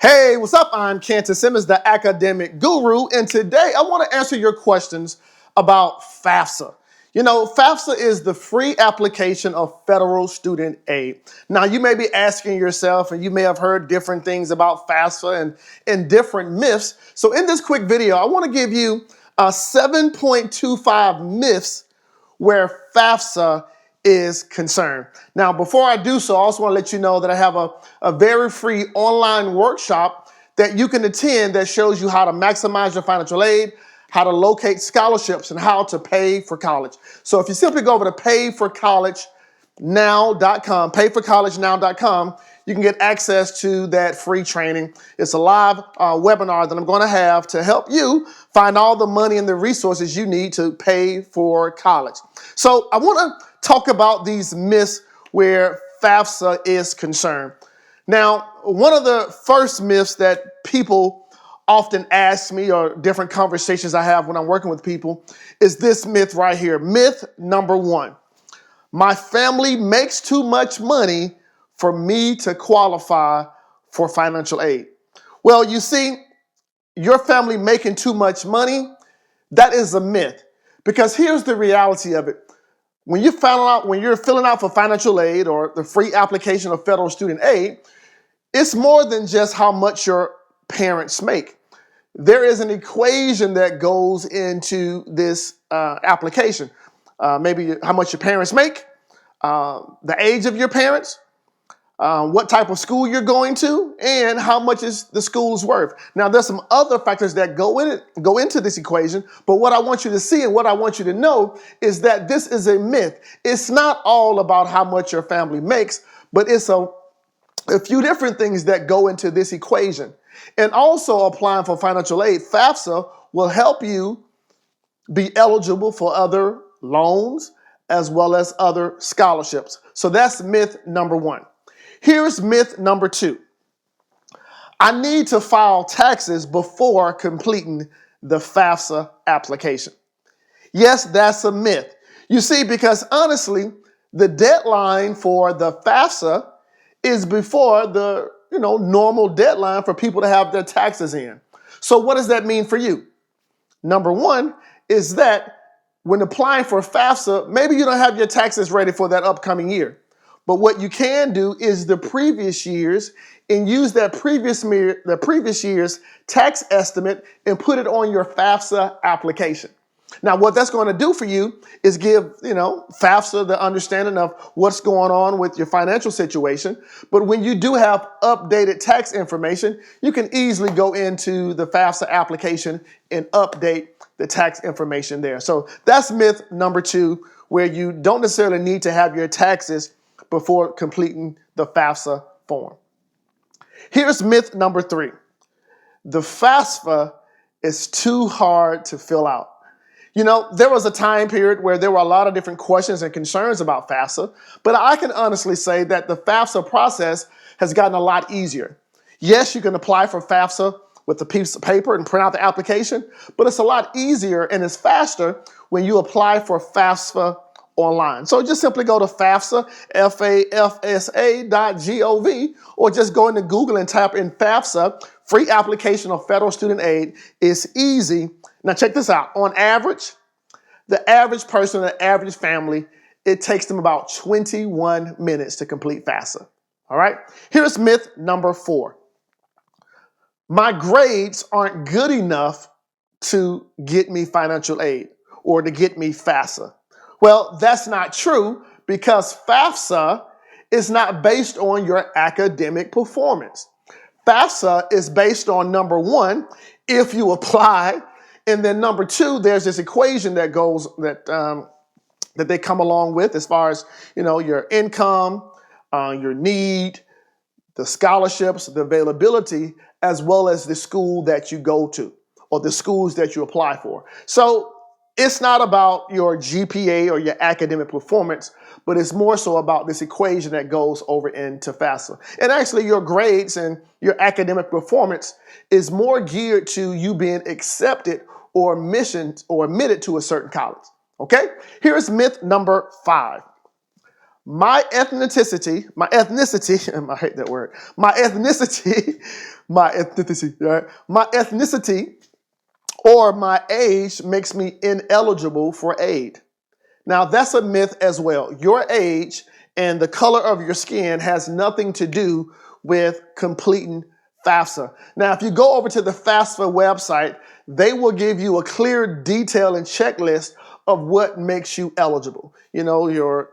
Hey, what's up? I'm Kantis, Simmons, the academic guru, and today I want to answer your questions about FAFSA. You know, FAFSA is the free application of federal student aid. Now, you may be asking yourself, and you may have heard different things about FAFSA and different myths. So in this quick video, I want to give you 7.25 myths where FAFSA is concerned. Now, before I do so, I also want to let you know that I have a very free online workshop that you can attend that shows you how to maximize your financial aid, how to locate scholarships, and how to pay for college. So if you simply go over to payforcollegenow.com, you can get access to that free training. It's a live webinar that I'm going to have to help you find all the money and the resources you need to pay for college. So I want to talk about these myths where FAFSA is concerned. Now, one of the first myths that people often ask me, or different conversations I have when I'm working with people, is this myth right here. Myth number one: my family makes too much money for me to qualify for financial aid. Well, you see, your family making too much money, that is a myth. Because here's the reality of it. When you're filling out for financial aid or the free application of federal student aid, it's more than just how much your parents make. There is an equation that goes into this application. Maybe how much your parents make, the age of your parents, what type of school you're going to, and how much is the school's worth. Now, there's some other factors that go into this equation, but what I want you to see and what I want you to know is that this is a myth. It's not all about how much your family makes, but it's a few different things that go into this equation. And also applying for financial aid, FAFSA will help you be eligible for other loans as well as other scholarships. So that's myth number one. Here's myth number two: I need to file taxes before completing the FAFSA application. Yes, that's a myth. You see, because honestly, the deadline for the FAFSA is before the normal deadline for people to have their taxes in. So what does that mean for you? Number one is that when applying for FAFSA, maybe you don't have your taxes ready for that upcoming year. But what you can do is the previous years and use that the previous year's tax estimate and put it on your FAFSA application. Now, what that's going to do for you is give, FAFSA the understanding of what's going on with your financial situation. But when you do have updated tax information, you can easily go into the FAFSA application and update the tax information there. So that's myth number two, where you don't necessarily need to have your taxes before completing the FAFSA form. Here's myth number three: the FAFSA is too hard to fill out. There was a time period where there were a lot of different questions and concerns about FAFSA, but I can honestly say that the FAFSA process has gotten a lot easier. Yes, you can apply for FAFSA with a piece of paper and print out the application, but it's a lot easier and it's faster when you apply for FAFSA online. So just simply go to FAFSA, FAFSA.gov, or just go into Google and type in FAFSA, free application of federal student aid. It's easy. Now check this out. On average, the average person, the average family, it takes them about 21 minutes to complete FAFSA. All right. Here's myth number four: my grades aren't good enough to get me financial aid or to get me FAFSA. Well, that's not true, because FAFSA is not based on your academic performance. FAFSA is based on, number one, if you apply, and then number two, there's this equation that goes that they come along with as far as your income, your need, the scholarships, the availability, as well as the school that you go to or the schools that you apply for. So it's not about your GPA or your academic performance, but it's more so about this equation that goes over into FAFSA. And actually, your grades and your academic performance is more geared to you being accepted or admitted to a certain college. Okay? Here's myth number five: my ethnicity, I hate that word, my ethnicity, right? My ethnicity or my age makes me ineligible for aid. Now, that's a myth as well. Your age and the color of your skin has nothing to do with completing FAFSA. Now, if you go over to the FAFSA website, they will give you a clear detail and checklist of what makes you eligible. You know, your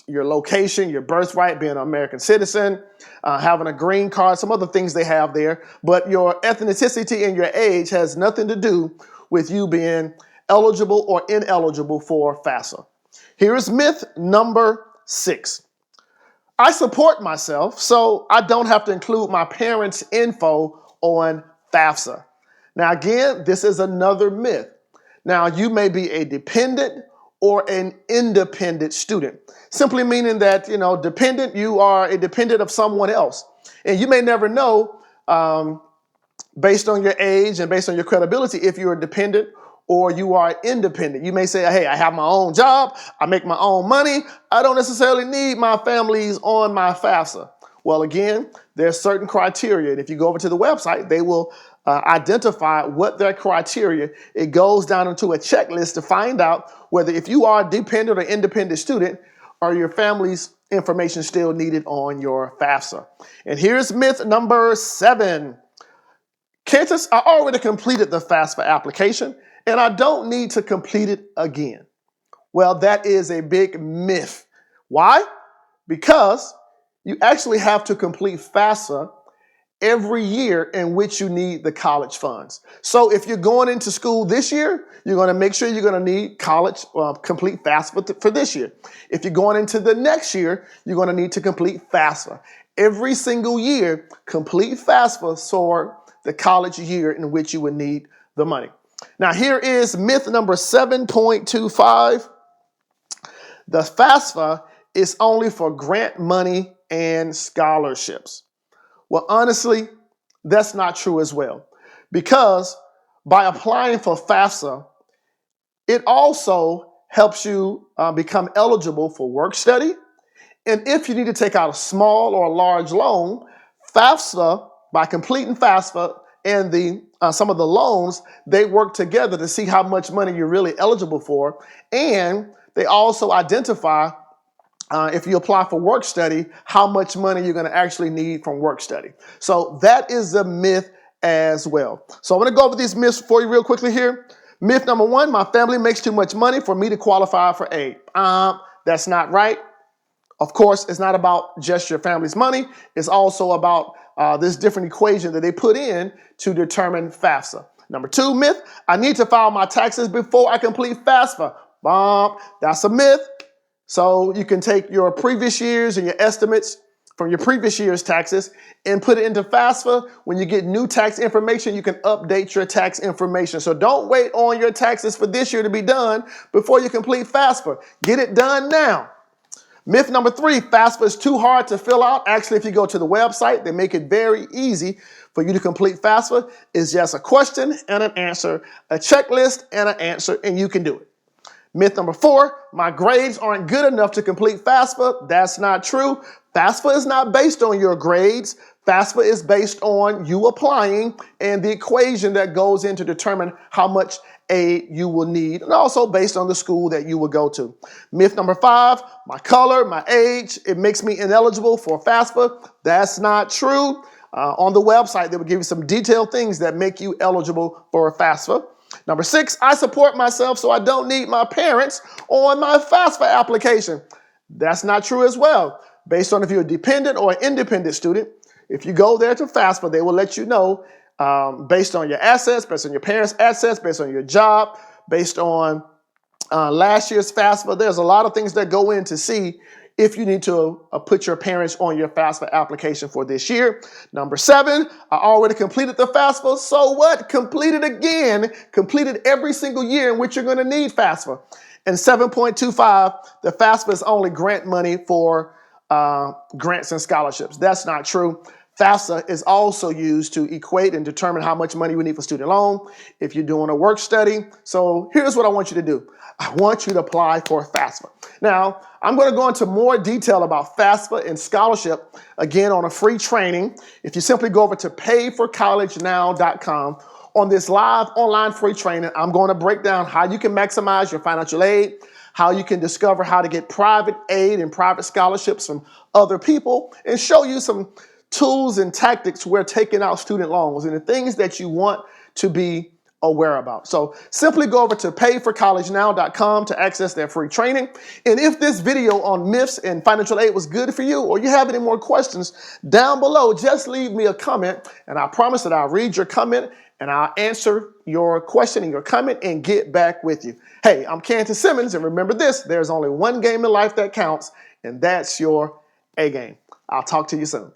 location, your birthright, being an American citizen, having a green card, some other things they have there. But your ethnicity and your age has nothing to do with you being eligible or ineligible for FAFSA. Here is myth number 6. I support myself, so I don't have to include my parents' info on FAFSA. Now, again, this is another myth. Now, you may be a dependent or an independent student, simply meaning that, dependent, you are a dependent of someone else. And you may never know, based on your age and based on your credibility, if you're a dependent or you are independent. You may say, hey, I have my own job, I make my own money, I don't necessarily need my family's on my FAFSA. Well, again, there's certain criteria. And if you go over to the website, they will identify what their criteria. It goes down into a checklist to find out whether if you are a dependent or independent student, or your family's information still needed on your FAFSA. And here's myth number 7. Kantis, I already completed the FAFSA application, and I don't need to complete it again. Well, that is a big myth. Why? Because you actually have to complete FAFSA every year in which you need the college funds. So if you're going into school this year, you're going to make sure you're going to need college, complete FAFSA for this year. If you're going into the next year, you're going to need to complete FAFSA. Every single year, complete FAFSA for the college year in which you would need the money. Now, here is myth number 7.25. The FAFSA is only for grant money and scholarships. Well, honestly, that's not true as well, because by applying for FAFSA, it also helps you become eligible for work study. And if you need to take out a small or a large loan, FAFSA, by completing FAFSA and some of the loans, they work together to see how much money you're really eligible for. And they also identify, if you apply for work study, how much money you're going to actually need from work study. So that is a myth as well. So I'm going to go over these myths for you real quickly here. Myth number 1, my family makes too much money for me to qualify for aid. That's not right. Of course, it's not about just your family's money. It's also about this different equation that they put in to determine FAFSA. Number 2 myth, I need to file my taxes before I complete FAFSA. That's a myth. So you can take your previous years and your estimates from your previous year's taxes and put it into FAFSA. When you get new tax information, you can update your tax information. So don't wait on your taxes for this year to be done before you complete FAFSA. Get it done now. Myth number 3, FAFSA is too hard to fill out. Actually, if you go to the website, they make it very easy for you to complete FAFSA. It's just a question and an answer, a checklist and an answer, and you can do it. Myth number 4, my grades aren't good enough to complete FAFSA. That's not true. FAFSA is not based on your grades. FAFSA is based on you applying and the equation that goes in to determine how much aid you will need, and also based on the school that you will go to. Myth number 5, my color, my age, it makes me ineligible for FAFSA. That's not true. On the website, they will give you some detailed things that make you eligible for FAFSA. Number 6, I support myself, so I don't need my parents on my FAFSA application. That's not true as well. Based on if you're a dependent or an independent student, if you go there to FAFSA, they will let you know based on your assets, based on your parents' assets, based on your job, based on last year's FAFSA. There's a lot of things that go in to see if you need to put your parents on your FAFSA application for this year. Number 7, I already completed the FAFSA. So what? Complete it again. Completed every single year in which you're going to need FAFSA. And 7.25, the FAFSA is only grant money for grants and scholarships. That's not true. FAFSA is also used to equate and determine how much money we need for student loan if you're doing a work study. So here's what I want you to do. I want you to apply for FAFSA. Now, I'm going to go into more detail about FAFSA and scholarship, again, on a free training. If you simply go over to payforcollegenow.com, on this live online free training, I'm going to break down how you can maximize your financial aid, how you can discover how to get private aid and private scholarships from other people, and show you some tools and tactics where taking out student loans and the things that you want to be aware about. So simply go over to payforcollegenow.com to access that free training. And if this video on myths and financial aid was good for you, or you have any more questions, down below, just leave me a comment, and I promise that I'll read your comment and I'll answer your question and your comment and get back with you. Hey, I'm Kantis Simmons, and remember this, there's only one game in life that counts, and that's your A game. I'll talk to you soon.